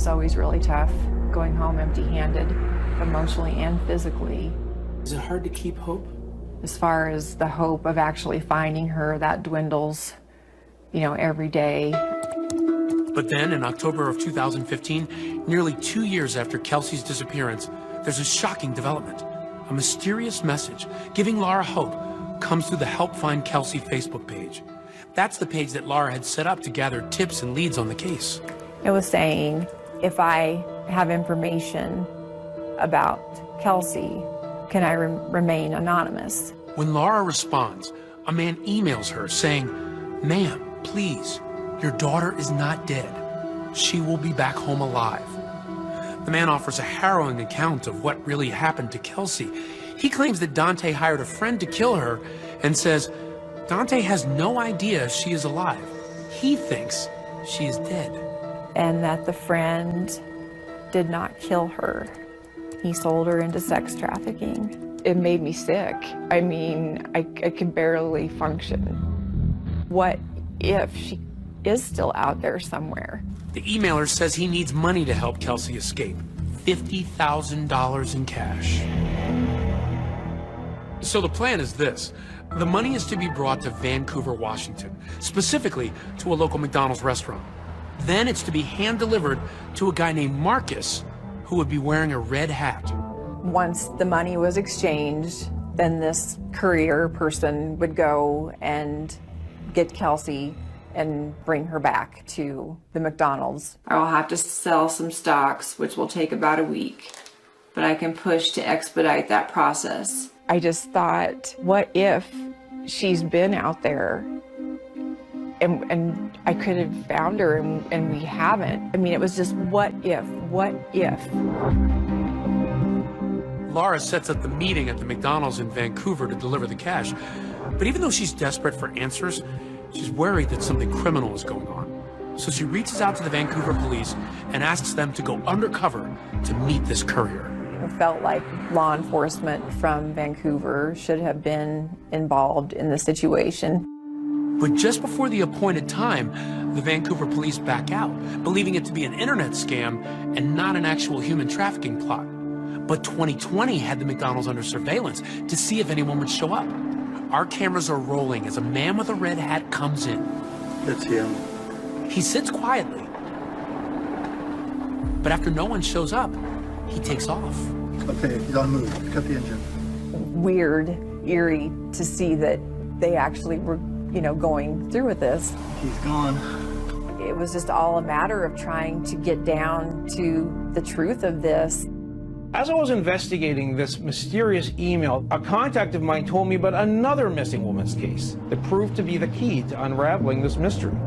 was always really tough, going home empty-handed, emotionally and physically. Is it hard to keep hope? As far as the hope of actually finding her, that dwindles, every day. But then, in October of 2015, nearly 2 years after Kelsie's disappearance, there's a shocking development. A mysterious message giving Laura hope comes through the Help Find Kelsie Facebook page. That's the page that Laura had set up to gather tips and leads on the case. It was saying, if I have information about Kelsie, can I remain anonymous? When Laura responds, a man emails her saying, "Ma'am, please, your daughter is not dead. She will be back home alive." The man offers a harrowing account of what really happened to Kelsie. He claims that Dante hired a friend to kill her and says Dante has no idea she is alive. He thinks she is dead. And that the friend did not kill her. He sold her into sex trafficking. It made me sick. I mean, I could barely function. What if she is still out there somewhere? The emailer says he needs money to help Kelsie escape. $50,000 in cash. So the plan is this. The money is to be brought to Vancouver, Washington, specifically to a local McDonald's restaurant. Then it's to be hand-delivered to a guy named Marcus, who would be wearing a red hat. Once the money was exchanged, then this courier person would go and get Kelsie and bring her back to the McDonald's. I will have to sell some stocks, which will take about a week, but I can push to expedite that process. I just thought, what if she's been out there and I could have found her and we haven't? I mean, it was just what if? Laura sets up the meeting at the McDonald's in Vancouver to deliver the cash. But even though she's desperate for answers, she's worried that something criminal is going on. So she reaches out to the Vancouver police and asks them to go undercover to meet this courier. It felt like law enforcement from Vancouver should have been involved in the situation. But just before the appointed time, the Vancouver police back out, believing it to be an internet scam and not an actual human trafficking plot. But 2020 had the McDonald's under surveillance to see if anyone would show up. Our cameras are rolling as a man with a red hat comes in. That's him. He sits quietly. But after no one shows up, he takes off. Okay, you don't move. Cut the engine. Weird, eerie to see that they actually were, going through with this. He's gone. It was just all a matter of trying to get down to the truth of this. As I was investigating this mysterious email, a contact of mine told me about another missing woman's case that proved to be the key to unraveling this mystery.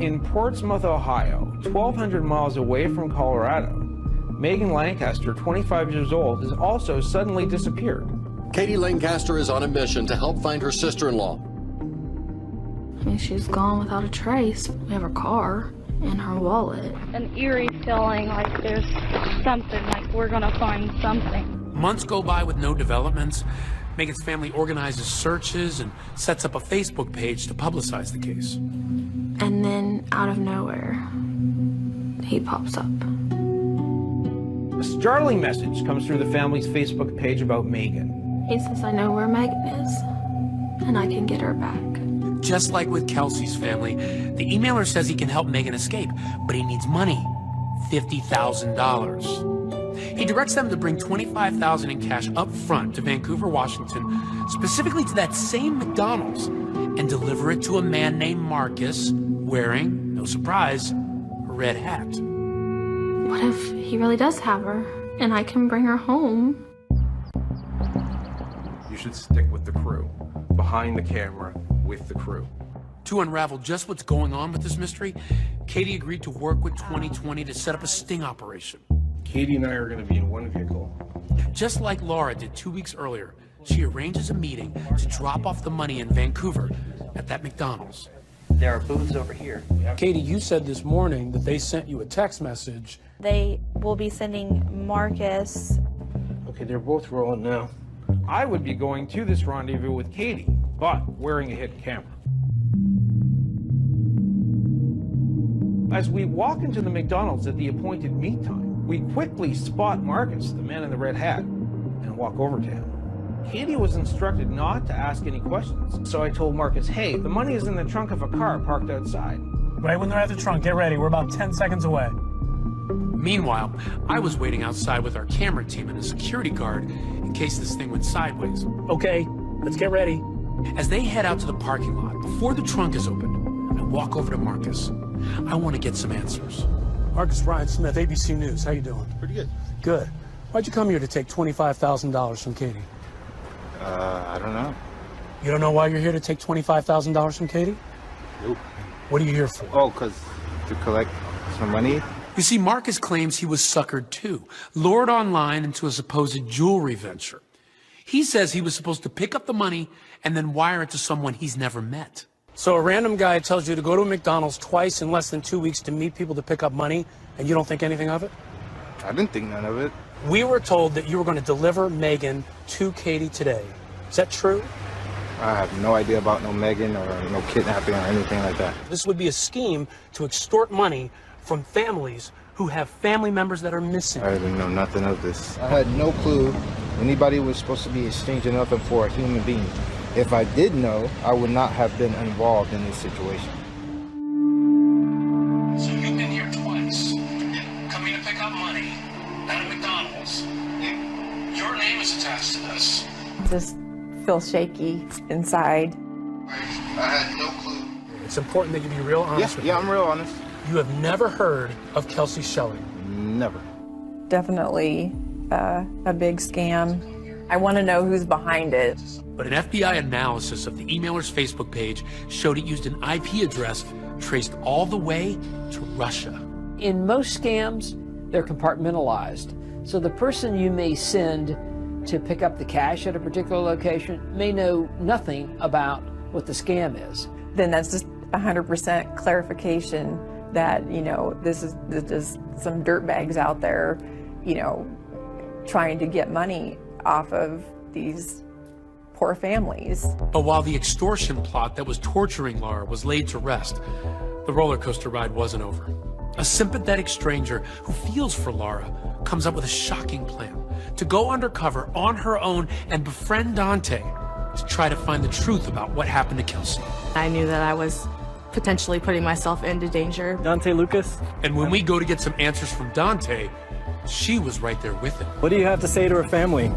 In Portsmouth, Ohio, 1,200 miles away from Colorado, Megan Lancaster, 25 years old, has also suddenly disappeared. Katie Lancaster is on a mission to help find her sister-in-law. I mean, she's gone without a trace. We have her car and her wallet. An eerie feeling like there's something, like we're gonna find something. Months go by with no developments. Megan's family organizes searches and sets up a Facebook page to publicize the case. And then, out of nowhere, he pops up. A startling message comes through the family's Facebook page about Megan. He says, I know where Megan is, and I can get her back. Just like with Kelsie's family, the emailer says he can help Megan escape, but he needs money, $50,000. He directs them to bring $25,000 in cash up front to Vancouver, Washington, specifically to that same McDonald's, and deliver it to a man named Marcus, wearing, no surprise, a red hat. What if he really does have her, and I can bring her home? You should stick with the crew, behind the camera, with the crew. To unravel just what's going on with this mystery, Katie agreed to work with 2020 to set up a sting operation. Katie and I are going to be in one vehicle. Just like Laura did 2 weeks earlier, she arranges a meeting to drop off the money in Vancouver at that McDonald's. There are booths over here. Katie, you said this morning that they sent you a text message. They will be sending Marcus. Okay, they're both rolling now. I would be going to this rendezvous with Katie, but wearing a hidden camera. As we walk into the McDonald's at the appointed meet time, we quickly spot Marcus, the man in the red hat, and walk over to him. Katie was instructed not to ask any questions, so I told Marcus, hey, the money is in the trunk of a car parked outside. Right when they're at the trunk, get ready. We're about 10 seconds away. Meanwhile, I was waiting outside with our camera team and a security guard in case this thing went sideways. Okay, let's get ready. As they head out to the parking lot, before the trunk is opened, I walk over to Marcus. I want to get some answers. Marcus Ryan Smith, ABC News. How you doing? Pretty good. Good. Why'd you come here to take $25,000 from Katie? I don't know. You don't know why you're here to take $25,000 from Katie? Nope. What are you here for? Oh, to collect some money. You see, Marcus claims he was suckered too, lured online into a supposed jewelry venture. He says he was supposed to pick up the money and then wire it to someone he's never met. So a random guy tells you to go to a McDonald's twice in less than 2 weeks to meet people to pick up money, and you don't think anything of it? I didn't think none of it. We were told that you were going to deliver Megan to Katie today. Is that true? I have no idea about no Megan or no kidnapping or anything like that. This would be a scheme to extort money from families who have family members that are missing. I didn't know nothing of this. I had no clue anybody was supposed to be exchanging nothing for a human being. If I did know, I would not have been involved in this situation. So you've been here twice, coming to pick up money at a McDonald's. Your name is attached to this. Just feel shaky inside. I had no clue. It's important that you be real honest with me. Yeah, I'm real honest. You have never heard of Kelsie Shelley? Never. Definitely a big scam. I want to know who's behind it. But an FBI analysis of the emailer's Facebook page showed it used an IP address traced all the way to Russia. In most scams, they're compartmentalized. So the person you may send to pick up the cash at a particular location may know nothing about what the scam is. Then that's just 100% clarification that, you know, this is some dirtbags out there, you know, trying to get money off of these poor families. But while the extortion plot that was torturing Laura was laid to rest, the roller coaster ride wasn't over. A sympathetic stranger who feels for Laura comes up with a shocking plan to go undercover on her own and befriend Dante to try to find the truth about what happened to Kelsie. I knew that I was potentially putting myself into danger. Dante Lucas? And when we go to get some answers from Dante, she was right there with him. What do you have to say to her family?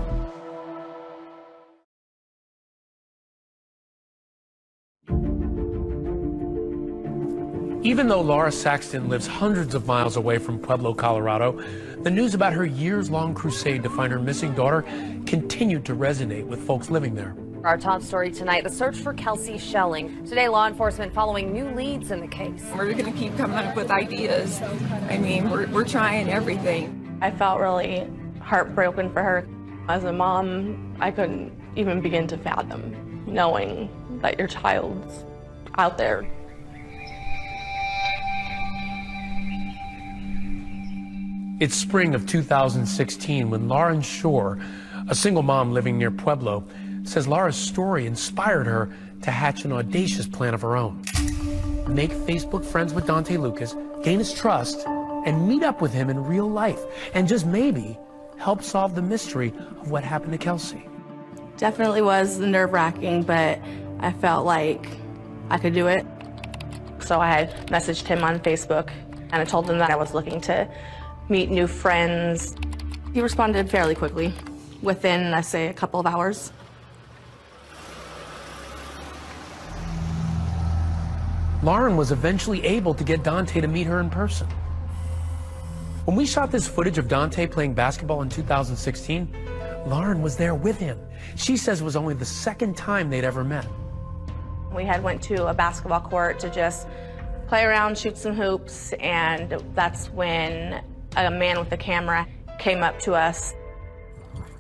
Even though Laura Saxton lives hundreds of miles away from Pueblo, Colorado, the news about her years-long crusade to find her missing daughter continued to resonate with folks living there. Our top story tonight, the search for Kelsie Shelling. Today, law enforcement following new leads in the case. We're going to keep coming up with ideas. I mean, we're trying everything. I felt really heartbroken for her. As a mom, I couldn't even begin to fathom knowing that your child's out there. It's spring of 2016 when Lauren Shore, a single mom living near Pueblo, says Laura's story inspired her to hatch an audacious plan of her own. Make Facebook friends with Dante Lucas, gain his trust, and meet up with him in real life, and just maybe help solve the mystery of what happened to Kelsie. Definitely was nerve-wracking, but I felt like I could do it. So I had messaged him on Facebook, and I told him that I was looking to meet new friends. He responded fairly quickly, within, I say, a couple of hours. Lauren was eventually able to get Dante to meet her in person. When we shot this footage of Dante playing basketball in 2016, Lauren was there with him. She says it was only the second time they'd ever met. We had went to a basketball court to just play around, shoot some hoops, and that's when a man with a camera came up to us.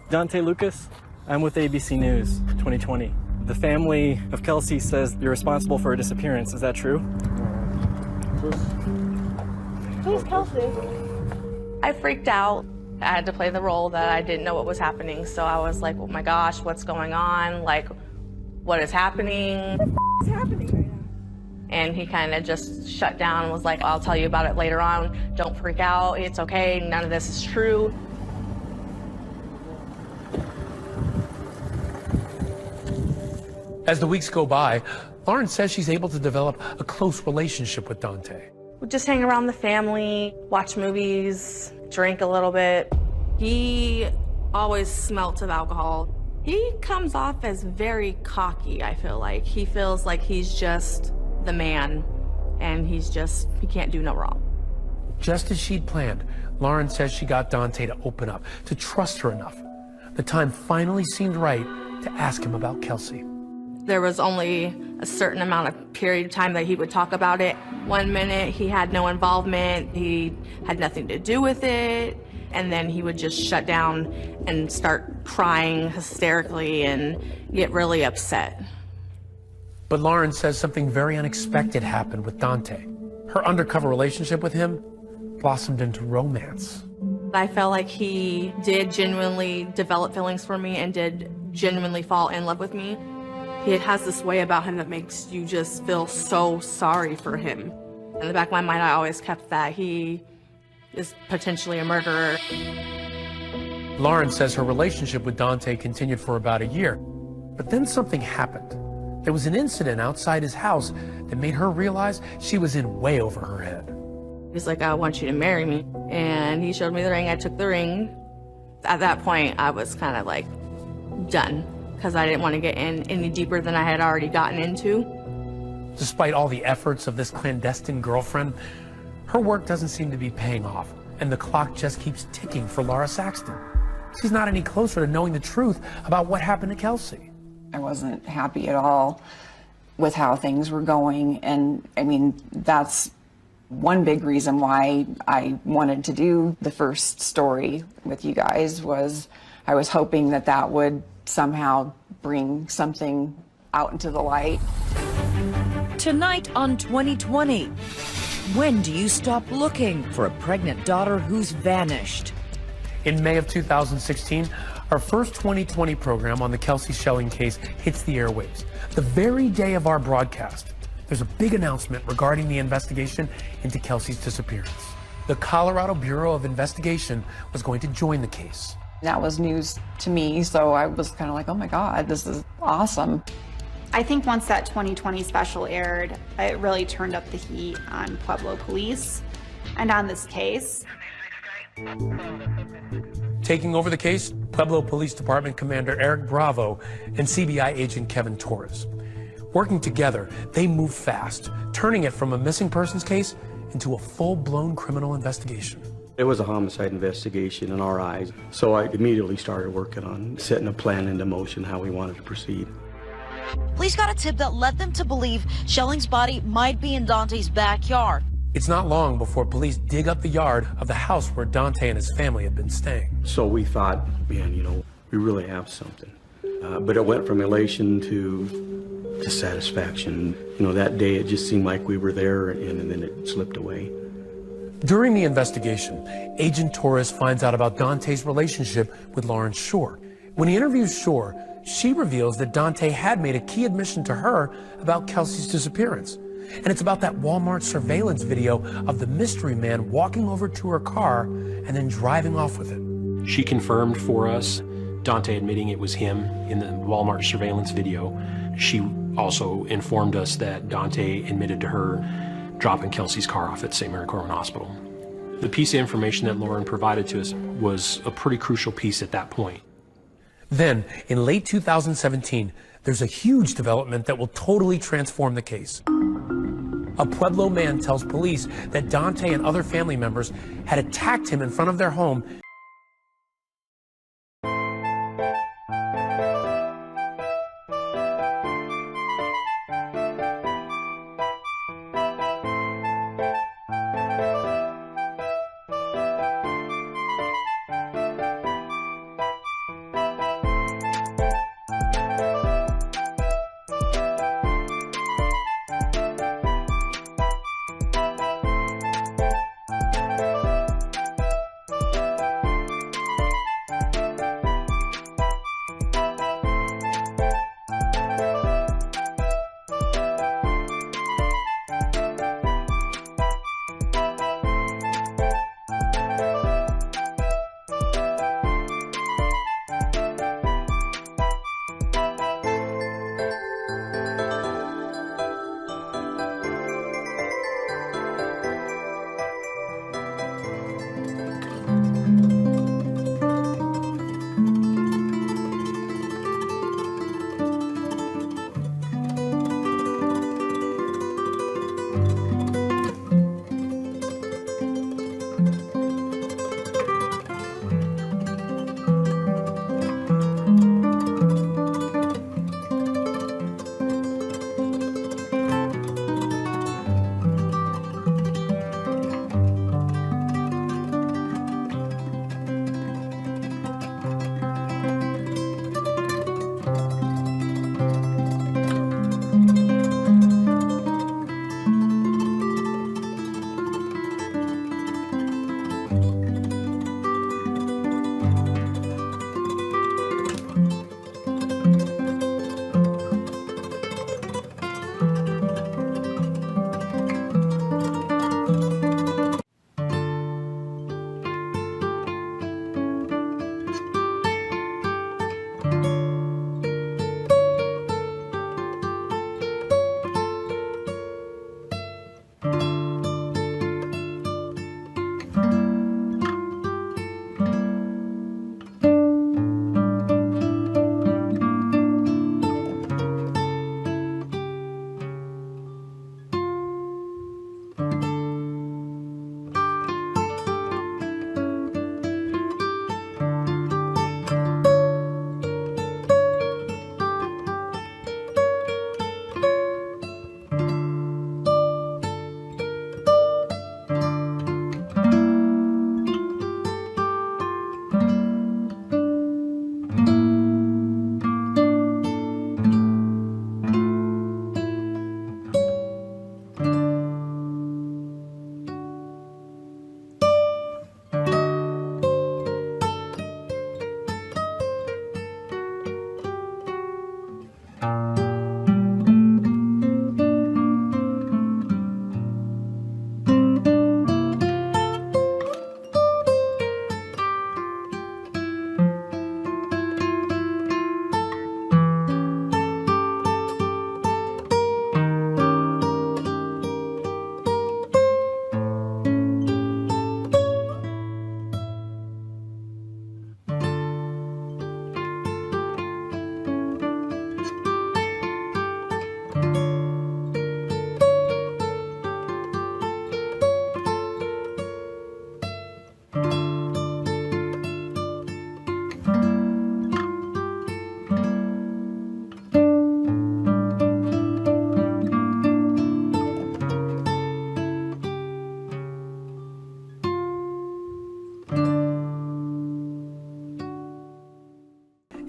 Dante Lucas, I'm with ABC News 2020. The family of Kelsie says you're responsible for her disappearance. Is that true? Who's Kelsie? I freaked out. I had to play the role that I didn't know what was happening. So I was like, oh my gosh, what's going on? Like, what is happening? What is happening right now? And he kind of just shut down and was like, I'll tell you about it later on. Don't freak out. It's okay. None of this is true. As the weeks go by, Lauren says she's able to develop a close relationship with Dante. We just hang around the family, watch movies, drink a little bit. He always smelt of alcohol. He comes off as very cocky, I feel like. He feels like he's just the man, and he can't do no wrong. Just as she'd planned, Lauren says she got Dante to open up, to trust her enough. The time finally seemed right to ask him about Kelsie. There was only a certain amount of period of time that he would talk about it. 1 minute he had no involvement, he had nothing to do with it, and then he would just shut down and start crying hysterically and get really upset. But Lauren says something very unexpected happened with Dante. Her undercover relationship with him blossomed into romance. I felt like he did genuinely develop feelings for me and did genuinely fall in love with me. He has this way about him that makes you just feel so sorry for him. In the back of my mind, I always kept that he is potentially a murderer. Lauren says her relationship with Dante continued for about a year, but then something happened. There was an incident outside his house that made her realize she was in way over her head. He's like, I want you to marry me. And he showed me the ring, I took the ring. At that point, I was kind of like done, because I didn't want to get in any deeper than I had already gotten into. Despite all the efforts of this clandestine girlfriend, her work doesn't seem to be paying off, and the clock just keeps ticking for Laura Saxton. She's not any closer to knowing the truth about what happened to Kelsie. I wasn't happy at all with how things were going, and I mean, that's one big reason why I wanted to do the first story with you guys. Was I was hoping that that would somehow bring something out into the light. Tonight on 2020, when do you stop looking for a pregnant daughter who's vanished? In May of 2016, our first 2020 program on the Kelsie Schelling case hits the airwaves. The very day of our broadcast, there's a big announcement regarding the investigation into Kelsie's disappearance. The Colorado Bureau of Investigation was going to join the case. That was news to me, so I was kind of like, oh my God, this is awesome. I think once that 2020 special aired, it really turned up the heat on Pueblo police and on this case. Taking over the case, Pueblo Police Department Commander Eric Bravo and CBI agent Kevin Torres. Working together, they moved fast, turning it from a missing persons case into a full-blown criminal investigation. It was a homicide investigation in our eyes, so I immediately started working on setting a plan into motion how we wanted to proceed. Police got a tip that led them to believe Schelling's body might be in Dante's backyard. It's not long before police dig up the yard of the house where Dante and his family had been staying. So we thought, man, you know, we really have something. But it went from elation to satisfaction. You know, that day it just seemed like we were there, and then it slipped away. During the investigation, Agent Torres finds out about Dante's relationship with Lawrence Shore. When he interviews Shore, she reveals that Dante had made a key admission to her about Kelsie's disappearance. And it's about that Walmart surveillance video of the mystery man walking over to her car and then driving off with it. She confirmed for us Dante admitting it was him in the Walmart surveillance video. She also informed us that Dante admitted to her dropping Kelsie's car off at St. Mary Corwin Hospital. The piece of information that Lauren provided to us was a pretty crucial piece at that point. Then, in late 2017, there's a huge development that will totally transform the case. A Pueblo man tells police that Dante and other family members had attacked him in front of their home .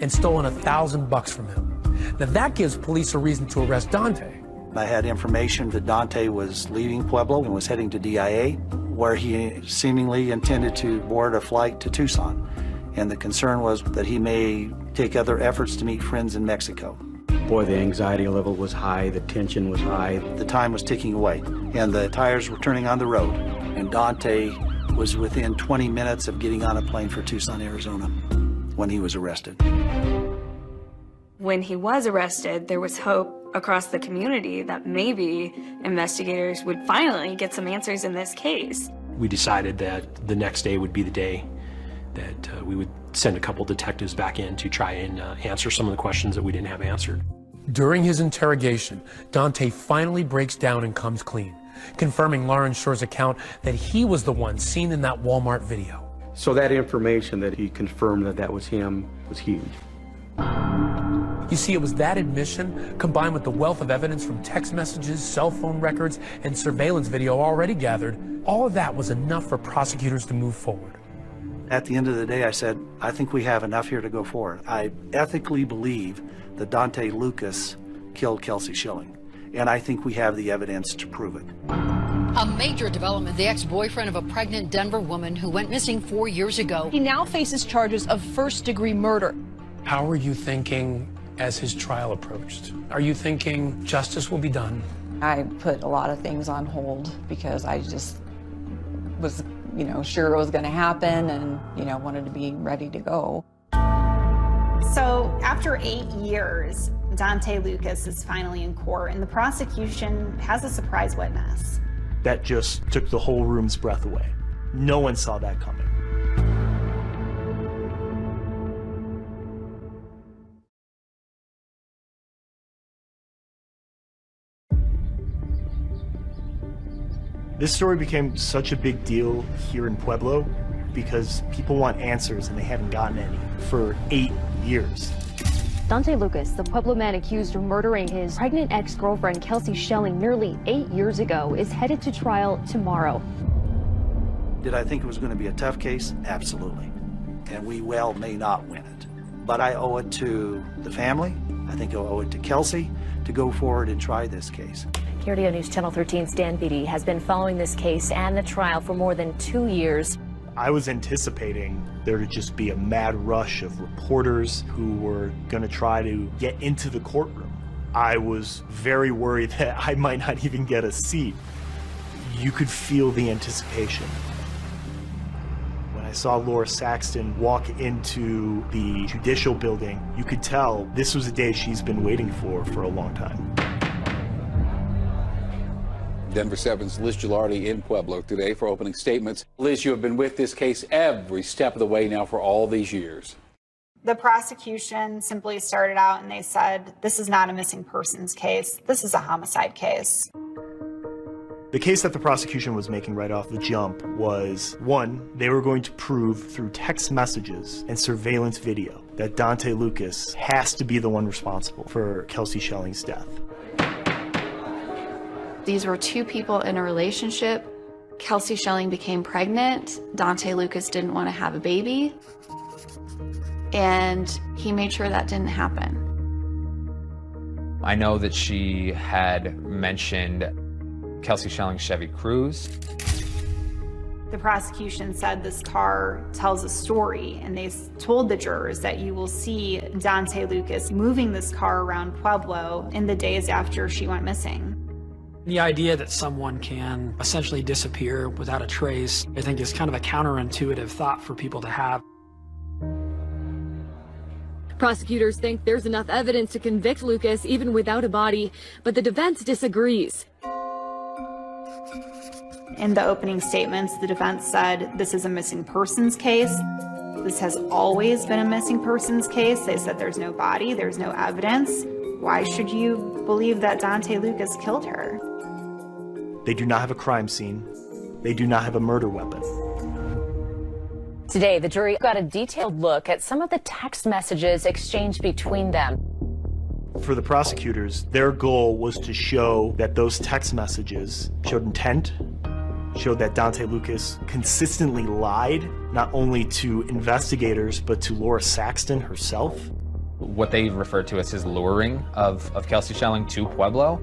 and stolen $1,000 from him. Now that gives police a reason to arrest Dante. I had information that Dante was leaving Pueblo and was heading to DIA, where he seemingly intended to board a flight to Tucson. And the concern was that he may take other efforts to meet friends in Mexico. Boy, the anxiety level was high, the tension was high. The time was ticking away, and the tires were turning on the road. And Dante was within 20 minutes of getting on a plane for Tucson, Arizona, when he was arrested. When he was arrested, there was hope across the community that maybe investigators would finally get some answers in this case. We decided that the next day would be the day that we would send a couple detectives back in to try and answer some of the questions that we didn't have answered. During his interrogation, Dante finally breaks down and comes clean, confirming Lauren Shore's account that he was the one seen in that Walmart video. So that information that he confirmed that that was him was huge. You see, it was that admission, combined with the wealth of evidence from text messages, cell phone records, and surveillance video already gathered, all of that was enough for prosecutors to move forward. At the end of the day, I said, I think we have enough here to go forward. I ethically believe that Dante Lucas killed Kelsie Schilling, and I think we have the evidence to prove it. A major development, the ex-boyfriend of a pregnant Denver woman who went missing 4 years ago. He now faces charges of first-degree murder. How were you thinking as his trial approached? Are you thinking justice will be done? I put a lot of things on hold because I just was, sure it was going to happen and, wanted to be ready to go. So after 8 years, Dante Lucas is finally in court, and the prosecution has a surprise witness. That just took the whole room's breath away. No one saw that coming. This story became such a big deal here in Pueblo because people want answers and they haven't gotten any for 8 years. Dante Lucas, the Pueblo man accused of murdering his pregnant ex-girlfriend Kelsie Schilling nearly 8 years ago, is headed to trial tomorrow. Did I think it was going to be a tough case? Absolutely. And we well may not win it. But I owe it to the family, I think I owe it to Kelsie, to go forward and try this case. KRDO News Channel 13's Dan Beatty has been following this case and the trial for more than 2 years. I was anticipating there to just be a mad rush of reporters who were going to try to get into the courtroom. I was very worried that I might not even get a seat. You could feel the anticipation. When I saw Laura Saxton walk into the judicial building, you could tell this was a day she's been waiting for a long time. Denver 7's Liz Gilardi in Pueblo today for opening statements. Liz, you have been with this case every step of the way now for all these years. The prosecution simply started out and they said, this is not a missing persons case, this is a homicide case. The case that the prosecution was making right off the jump was, one, they were going to prove through text messages and surveillance video that Dante Lucas has to be the one responsible for Kelsie Schilling's death. These were two people in a relationship. Kelsie Schilling became pregnant. Dante Lucas didn't want to have a baby. And he made sure that didn't happen. I know that she had mentioned Kelsie Schilling's Chevy Cruze. The prosecution said this car tells a story, and they told the jurors that you will see Dante Lucas moving this car around Pueblo in the days after she went missing. The idea that someone can essentially disappear without a trace, I think, is kind of a counterintuitive thought for people to have. Prosecutors think there's enough evidence to convict Lucas even without a body, but the defense disagrees. In the opening statements, the defense said this is a missing persons case. This has always been a missing persons case. They said there's no body, there's no evidence. Why should you believe that Dante Lucas killed her? They do not have a crime scene. They do not have a murder weapon. Today, the jury got a detailed look at some of the text messages exchanged between them. For the prosecutors, their goal was to show that those text messages showed intent, showed that Dante Lucas consistently lied, not only to investigators, but to Laura Saxton herself. what they refer to as his luring of Kelsie Schelling to Pueblo.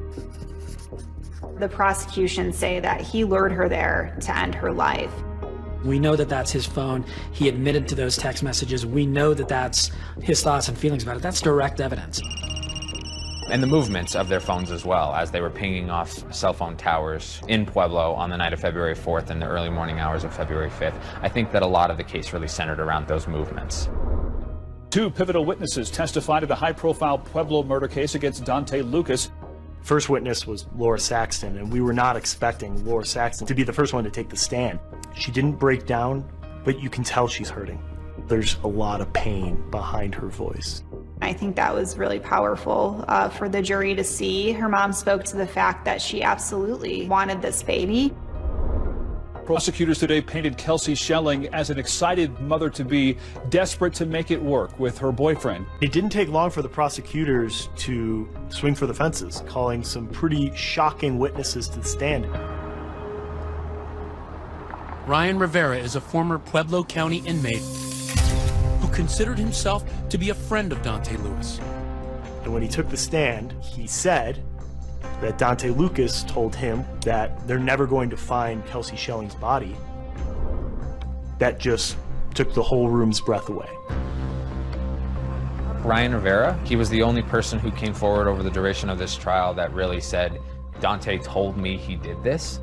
The prosecution say that he lured her there to end her life. We know that that's his phone. He admitted to those text messages. We know that that's his thoughts and feelings about it. That's direct evidence. And the movements of their phones as well, as they were pinging off cell phone towers in Pueblo on the night of February 4th and the early morning hours of February 5th. I think that a lot of the case really centered around those movements. 2 pivotal witnesses testified in the high-profile Pueblo murder case against Dante Lucas. First witness was Laura Saxton, and we were not expecting Laura Saxton to be the first one to take the stand. She didn't break down, but you can tell she's hurting. There's a lot of pain behind her voice. I think that was really powerful for the jury to see. Her mom spoke to the fact that she absolutely wanted this baby. Prosecutors today painted Kelsie Schelling as an excited mother-to-be, desperate to make it work with her boyfriend. It didn't take long for the prosecutors to swing for the fences, calling some pretty shocking witnesses to the stand. Ryan Rivera is a former Pueblo County inmate who considered himself to be a friend of Dante Lewis. And when he took the stand, he said that Dante Lucas told him that they're never going to find Kelsie Schelling's body. That just took the whole room's breath away. Ryan Rivera, he was the only person who came forward over the duration of this trial that really said, Dante told me he did this.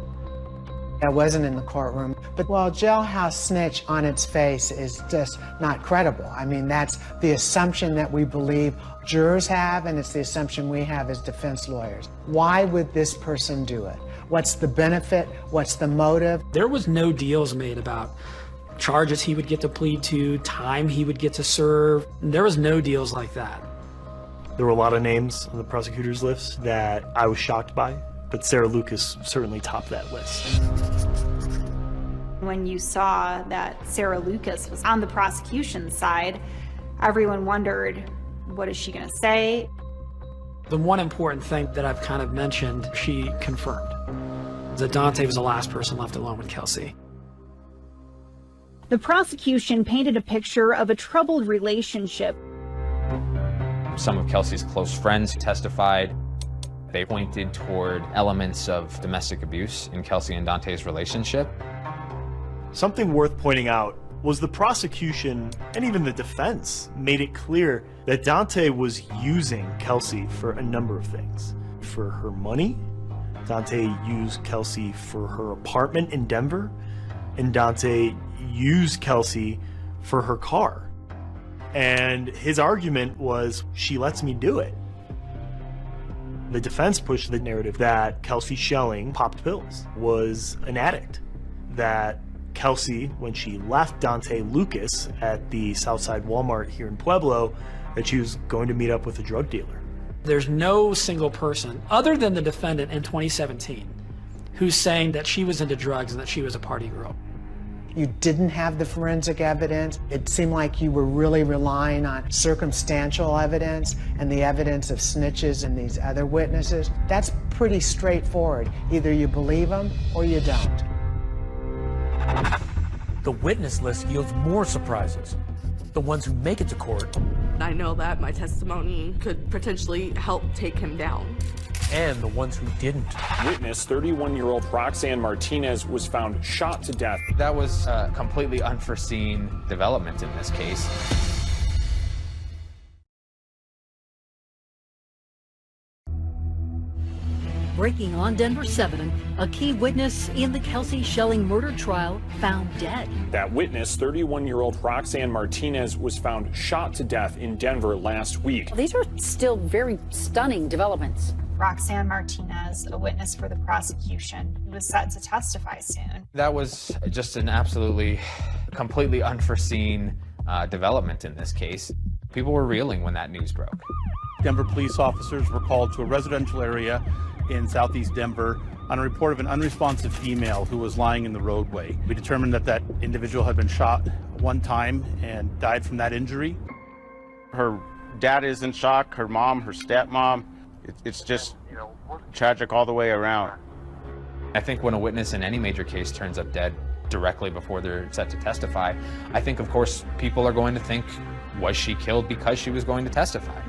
I wasn't in the courtroom, but while jailhouse snitch on its face is just not credible. I mean, that's the assumption that we believe jurors have, and it's the assumption we have as defense lawyers. Why would this person do it? What's the benefit? What's the motive? There was no deals made about charges he would get to plead to, time he would get to serve. There was no deals like that. There were a lot of names on the prosecutor's list that I was shocked by, but Sarah Lucas certainly topped that list. When you saw that Sarah Lucas was on the prosecution side, everyone wondered, what is she going to say? The one important thing that I've kind of mentioned, she confirmed, that Dante was the last person left alone with Kelsie. The prosecution painted a picture of a troubled relationship. Some of Kelsie's close friends testified. They pointed toward elements of domestic abuse in Kelsie and Dante's relationship. Something worth pointing out was the prosecution and even the defense made it clear that Dante was using Kelsie for a number of things. For her money, Dante used Kelsie for her apartment in Denver, and Dante used Kelsie for her car. And his argument was, she lets me do it. The defense pushed the narrative that Kelsie Schelling popped pills, was an addict, that Kelsie, when she left Dante Lucas at the Southside Walmart here in Pueblo, that she was going to meet up with a drug dealer. There's no single person, other than the defendant in 2017, who's saying that she was into drugs and that she was a party girl. You didn't have the forensic evidence. It seemed like you were really relying on circumstantial evidence and the evidence of snitches and these other witnesses. That's pretty straightforward. Either you believe them or you don't. The witness list yields more surprises. The ones who make it to court. I know that my testimony could potentially help take him down. And the ones who didn't. Witness 31-year-old Roxanne Martinez was found shot to death. That was a completely unforeseen development in this case. Breaking on Denver 7, a key witness in the Kelsie Schelling murder trial found dead. That witness, 31-year-old Roxanne Martinez, was found shot to death in Denver last week. These are still very stunning developments. Roxanne Martinez, a witness for the prosecution, who was set to testify soon. That was just an absolutely, completely unforeseen development in this case. People were reeling when that news broke. Denver police officers were called to a residential area in southeast Denver on a report of an unresponsive female who was lying in the roadway. We determined that that individual had been shot one time and died from that injury. Her dad is in shock, her mom, her stepmom. It's just tragic all the way around. I think when a witness in any major case turns up dead, directly before they're set to testify, I think, of course, people are going to think, was she killed because she was going to testify?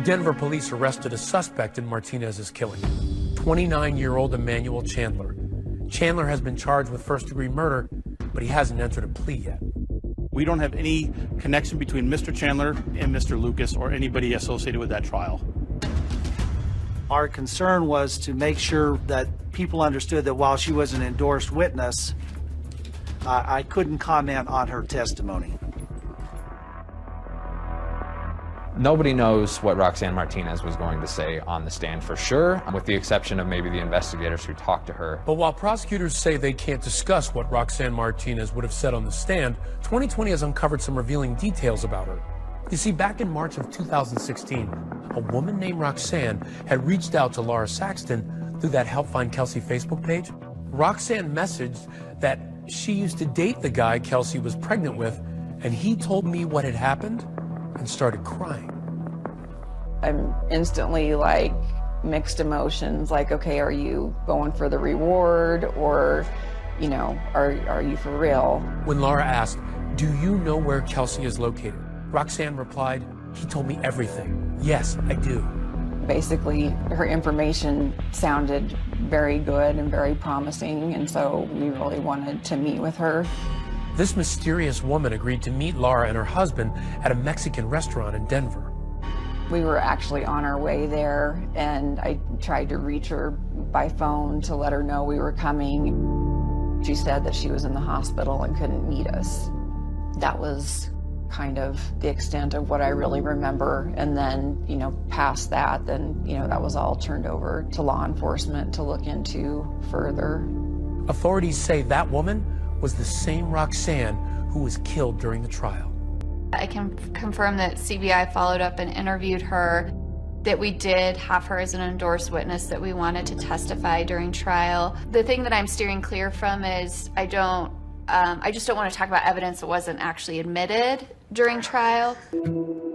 Denver police arrested a suspect in Martinez's killing, 29-year-old Emmanuel Chandler. Chandler has been charged with first-degree murder, but he hasn't entered a plea yet. We don't have any connection between Mr. Chandler and Mr. Lucas or anybody associated with that trial. Our concern was to make sure that people understood that while she was an endorsed witness, I couldn't comment on her testimony. Nobody knows what Roxanne Martinez was going to say on the stand for sure, with the exception of maybe the investigators who talked to her. But while prosecutors say they can't discuss what Roxanne Martinez would have said on the stand, 2020 has uncovered some revealing details about her. You see, back in March of 2016, a woman named Roxanne had reached out to Laura Saxton through that Help Find Kelsie Facebook page. Roxanne messaged that she used to date the guy Kelsie was pregnant with, and he told me what had happened and started crying. I'm instantly like mixed emotions, like, okay, are you going for the reward, or, you know, are you for real? When Laura asked, do you know where Kelsie is located? Roxanne replied, he told me everything. Yes, I do. Basically, her information sounded very good and very promising, and so we really wanted to meet with her. This mysterious woman agreed to meet Laura and her husband at a Mexican restaurant in Denver. We were actually on our way there, and I tried to reach her by phone to let her know we were coming. She said that she was in the hospital and couldn't meet us. That was kind of the extent of what I really remember. And then, you know, past that, then, you know, that was all turned over to law enforcement to look into further. Authorities say that woman was the same Roxanne who was killed during the trial. I can confirm that CBI followed up and interviewed her, that we did have her as an endorsed witness, that we wanted to testify during trial. The thing that I'm steering clear from is I just don't want to talk about evidence that wasn't actually admitted during trial.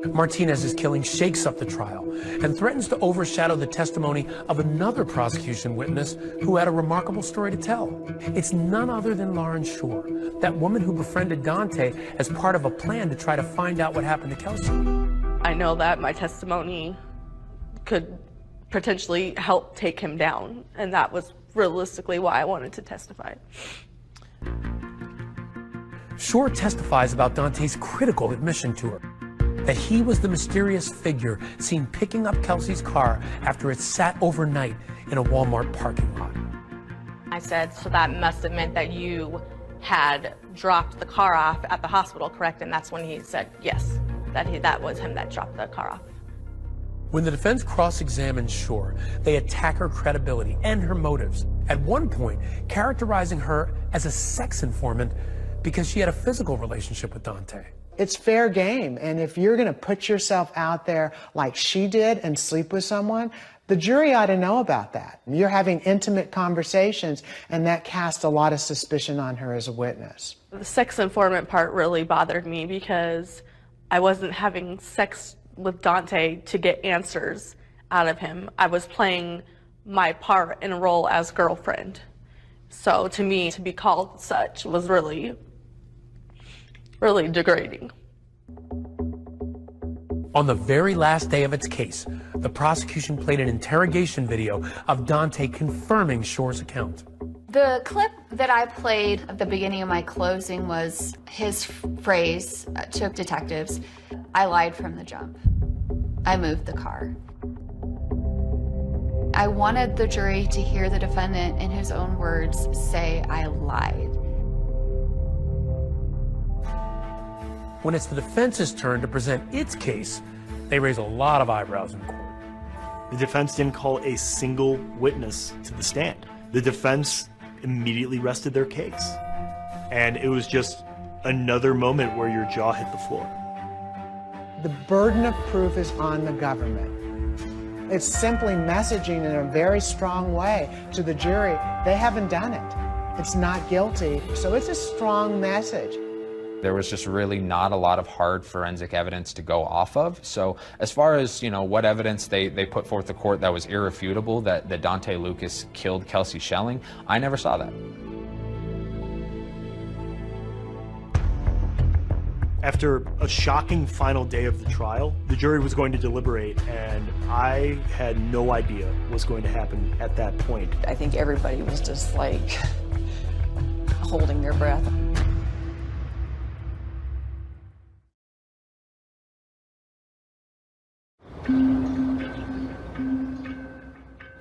Martinez's killing shakes up the trial and threatens to overshadow the testimony of another prosecution witness who had a remarkable story to tell. It's none other than Lauren Shore, that woman who befriended Dante as part of a plan to try to find out what happened to Kelsie. I know that my testimony could potentially help take him down, and that was realistically why I wanted to testify. Shore testifies about Dante's critical admission to her, that he was the mysterious figure seen picking up Kelsie's car after it sat overnight in a Walmart parking lot. I said, so that must have meant that you had dropped the car off at the hospital, correct? And that's when he said, yes, that was him that dropped the car off. When the defense cross-examined Shore, they attack her credibility and her motives, at one point characterizing her as a sex informant because she had a physical relationship with Dante. It's fair game, and if you're going to put yourself out there like she did and sleep with someone, the jury ought to know about that. You're having intimate conversations, and that casts a lot of suspicion on her as a witness. The sex informant part really bothered me because I wasn't having sex with Dante to get answers out of him. I was playing my part in a role as girlfriend. So to me, to be called such was really degrading. On the very last day of its case, the prosecution played an interrogation video of Dante confirming Shore's account. The clip that I played at the beginning of my closing was his phrase to detectives, "I lied from the jump. I moved the car." I wanted the jury to hear the defendant in his own words say, "I lied." When it's the defense's turn to present its case, they raise a lot of eyebrows in court. The defense didn't call a single witness to the stand. The defense immediately rested their case. And it was just another moment where your jaw hit the floor. The burden of proof is on the government. It's simply messaging in a very strong way to the jury, they haven't done it. It's not guilty. So it's a strong message. There was just really not a lot of hard forensic evidence to go off of. So as far as, what evidence they put forth to court that was irrefutable, that Daunte Lucas killed Kelsie Shelling, I never saw that. After a shocking final day of the trial, the jury was going to deliberate, and I had no idea what was going to happen at that point. I think everybody was just like holding their breath.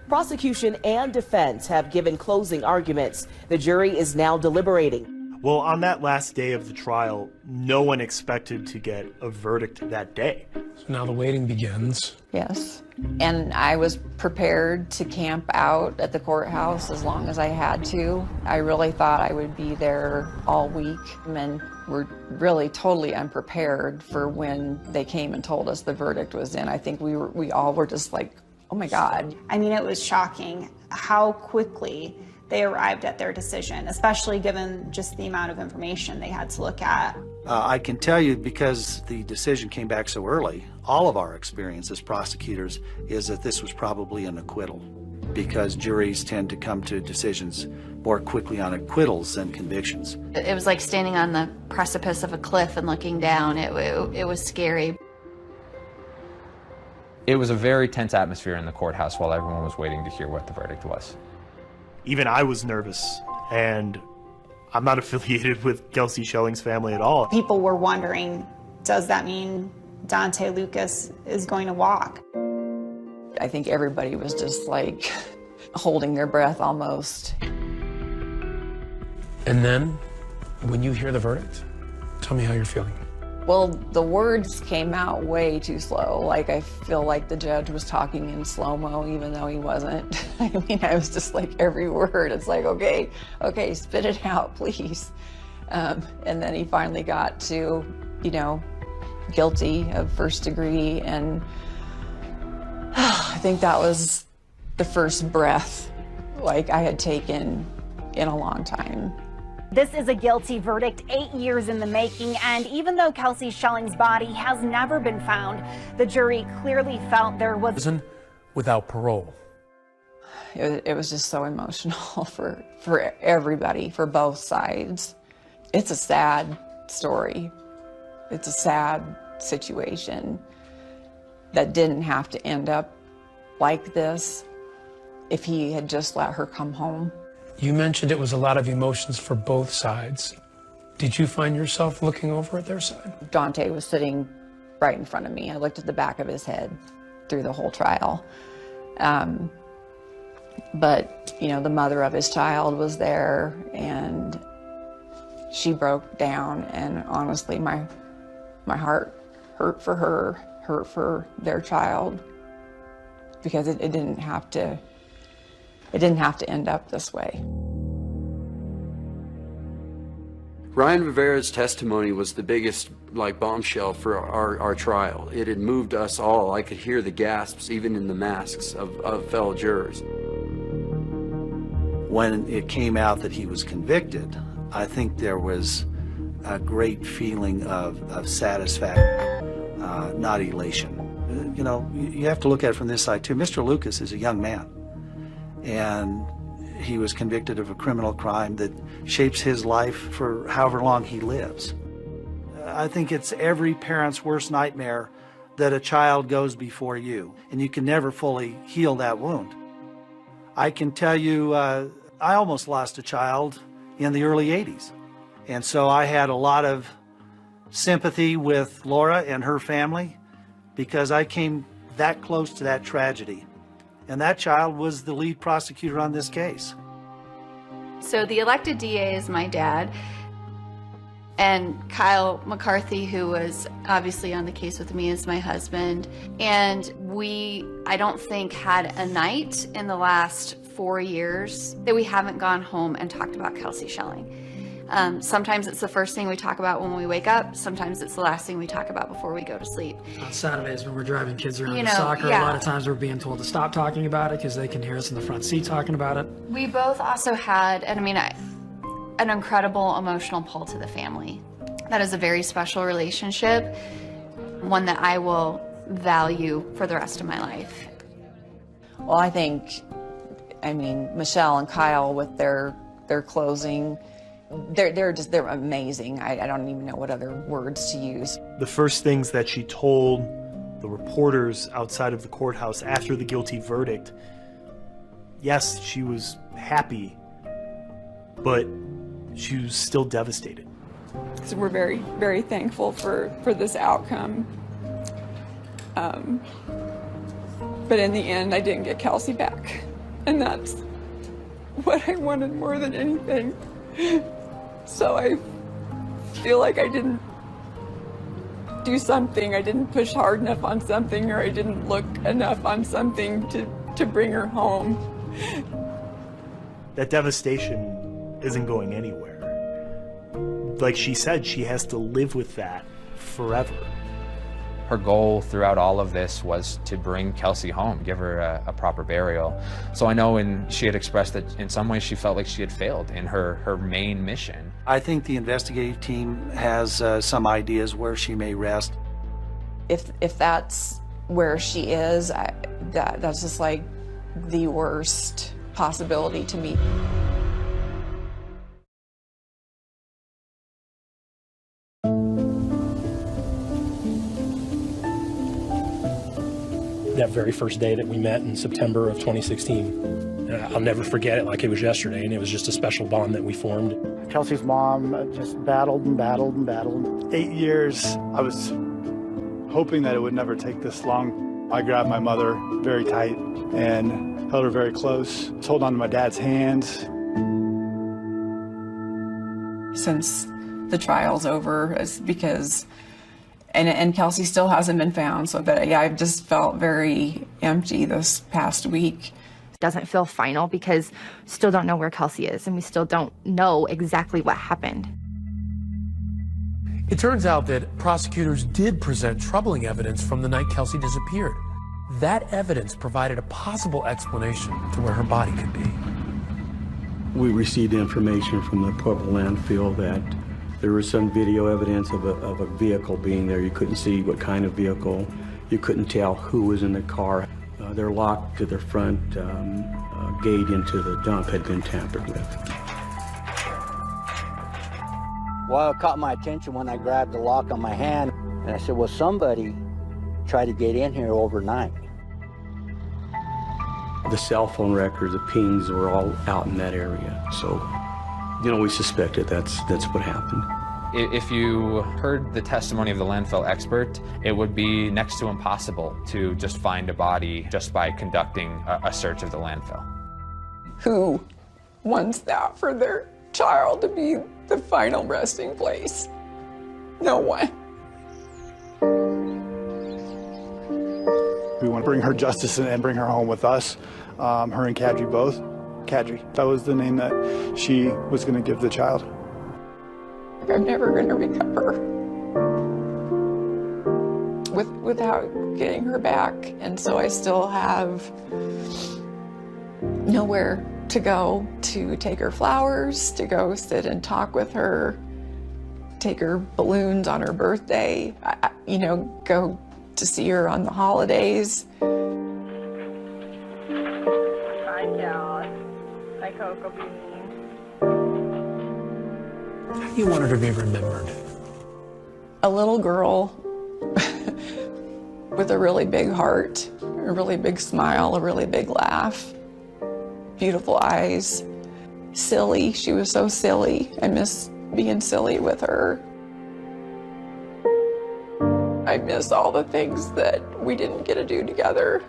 Prosecution and defense have given closing arguments. The jury is now deliberating. Well, on that last day of the trial, no one expected to get a verdict that day. So now the waiting begins. Yes. And I was prepared to camp out at the courthouse as long as I had to. I really thought I would be there all week, and we're really totally unprepared for when they came and told us the verdict was in. I think we all were just like, oh my God. I mean, it was shocking how quickly they arrived at their decision, especially given just the amount of information they had to look at. I can tell you, because the decision came back so early, all of our experience as prosecutors is that this was probably an acquittal, because juries tend to come to decisions more quickly on acquittals than convictions. It was like standing on the precipice of a cliff and looking down. It was scary. It was a very tense atmosphere in the courthouse while everyone was waiting to hear what the verdict was. Even I was nervous, and I'm not affiliated with Kelsie Shelling's family at all. People were wondering, does that mean Daunte Lucas is going to walk? I think everybody was just like holding their breath almost. And then, when you hear the verdict, tell me how you're feeling. Well, the words came out way too slow. Like, I feel like the judge was talking in slow-mo, even though he wasn't. I mean, I was just like, every word, it's like, okay, spit it out, please. And then he finally got to, guilty of first degree, and I think that was the first breath like I had taken in a long time. This is a guilty verdict 8 years in the making, and even though Kelsie Shelling's body has never been found, the jury clearly felt there was Prison without parole. It was just so emotional for everybody, for both sides. It's a sad story. It's a sad situation that didn't have to end up like this if he had just let her come home. You mentioned it was a lot of emotions for both sides. Did you find yourself looking over at their side? Daunte was sitting right in front of me. I looked at the back of his head through the whole trial. But, the mother of his child was there, and she broke down, and honestly, my heart hurt for her, hurt for their child, because it didn't have to end up this way. Ryan Rivera's testimony was the biggest bombshell for our trial. It had moved us all. I could hear the gasps even in the masks of fellow jurors. When it came out that he was convicted, I think there was a great feeling of satisfaction, not elation. You have to look at it from this side too. Mr. Lucas is a young man, and he was convicted of a criminal crime that shapes his life for however long he lives. I think it's every parent's worst nightmare that a child goes before you, and you can never fully heal that wound. I can tell you, I almost lost a child in the early 80s. And so I had a lot of sympathy with Laura and her family, because I came that close to that tragedy. And that child was the lead prosecutor on this case. So the elected DA is my dad, and Kyle McCarthy, who was obviously on the case with me, is my husband. And we, I don't think, had a night in the last 4 years that we haven't gone home and talked about Kelsie Shelling. Sometimes it's the first thing we talk about when we wake up. Sometimes it's the last thing we talk about before we go to sleep. On Saturdays when we're driving kids around to soccer, a lot of times we're being told to stop talking about it because they can hear us in the front seat talking about it. We both also had, an incredible emotional pull to the family. That is a very special relationship, one that I will value for the rest of my life. Well, I think, Michelle and Kyle with their closing, they're amazing. I don't even know what other words to use. The first things that she told the reporters outside of the courthouse after the guilty verdict, yes, she was happy, but she was still devastated. So we're very, very thankful for this outcome. But in the end, I didn't get Kelsie back. And that's what I wanted more than anything. So I feel like I didn't do something, I didn't push hard enough on something, or I didn't look enough on something to bring her home. That devastation isn't going anywhere. Like she said, she has to live with that forever. Her goal throughout all of this was to bring Kelsie home, give her a proper burial. So I know she had expressed that in some ways she felt like she had failed in her main mission. I think the investigative team has some ideas where she may rest. If that's where she is, that's just like the worst possibility to me. That very first day that we met in September of 2016. I'll never forget it like it was yesterday, and it was just a special bond that we formed. Kelsie's mom just battled and battled and battled. 8 years, I was hoping that it would never take this long. I grabbed my mother very tight and held her very close, held on to my dad's hands. Since the trial's over, it's because and Kelsie still hasn't been found, so that I've just felt very empty this past week. Doesn't feel final because we still don't know where Kelsie is, and we still don't know exactly what happened. It turns out that prosecutors did present troubling evidence from the night Kelsie disappeared. That evidence provided a possible explanation to where her body could be. We received information from the Pueblo landfill that there was some video evidence of a vehicle being there. You couldn't see what kind of vehicle. You couldn't tell who was in the car. Their lock to their front gate into the dump had been tampered with. Well, it caught my attention when I grabbed the lock on my hand, and I said, well, somebody tried to get in here overnight. The cell phone records, the pings were all out in that area. So, we suspected that's what happened. If you heard the testimony of the landfill expert, it would be next to impossible to just find a body just by conducting a search of the landfill. Who wants that for their child to be the final resting place? No one. We want to bring her justice and bring her home with us, her and Kadri both. Kadri, that was the name that she was going to give the child. I'm never going to recover without getting her back, and so I still have nowhere to go to take her flowers, to go sit and talk with her, take her balloons on her birthday, go to see her on the holidays. Hi, Cal. Hi, Coco Bean. How do you want her to be remembered? A little girl with a really big heart, a really big smile, a really big laugh, beautiful eyes, silly. She was so silly. I miss being silly with her. I miss all the things that we didn't get to do together.